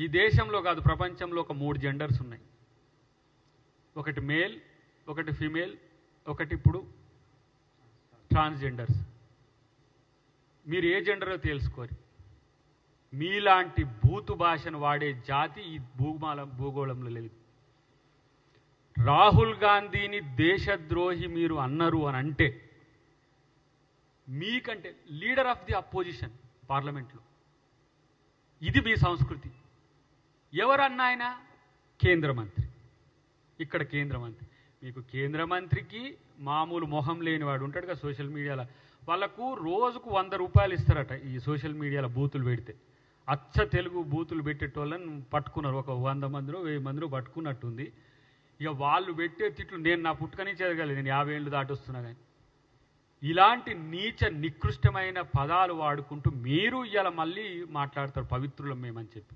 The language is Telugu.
ఈ దేశంలో కాదు ప్రపంచంలో ఒక 3 జెండర్స్ ఉన్నాయి. ఒకటి మేల్, ఒకటి ఫీమేల్, ఒకటి ఇప్పుడు ట్రాన్స్జెండర్స్. మీరు ఏ జెండరో తెలుసుకోరు. మీలాంటి బూతు భాషను వాడే జాతి ఈ భూగోళంలో లేదు. రాహుల్ గాంధీని దేశద్రోహి మీరు అన్నారు అని అంటే మీకంటే లీడర్ ఆఫ్ ది అపోజిషన్ పార్లమెంట్లో ఇది మీ సంస్కృతి. ఎవరన్నా ఆయన కేంద్ర మంత్రి, ఇక్కడ కేంద్ర మంత్రి. మీకు కేంద్ర మంత్రికి మామూలు మొహం లేనివాడు ఉంటాడు కదా సోషల్ మీడియాలో, వాళ్ళకు రోజుకు 100 రూపాయలు ఇస్తారట ఈ సోషల్ మీడియాలో బూతులు పెడితే. అచ్చ తెలుగు బూతులు పెట్టేటోళ్ళని పట్టుకున్నారు, ఒక 100 మందిలో 1000 మందిలో పట్టుకున్నట్టుంది. ఇక వాళ్ళు పెట్టే తిట్లు నేను నా పుట్టుకని చదవగలేదు, నేను 50 ఏళ్ళు దాటొస్తున్నా. కానీ ఇలాంటి నీచ నికృష్టమైన పదాలు వాడుకుంటూ మీరు ఇలా మళ్ళీ మాట్లాడతారు పవిత్రులం మేమని చెప్పి.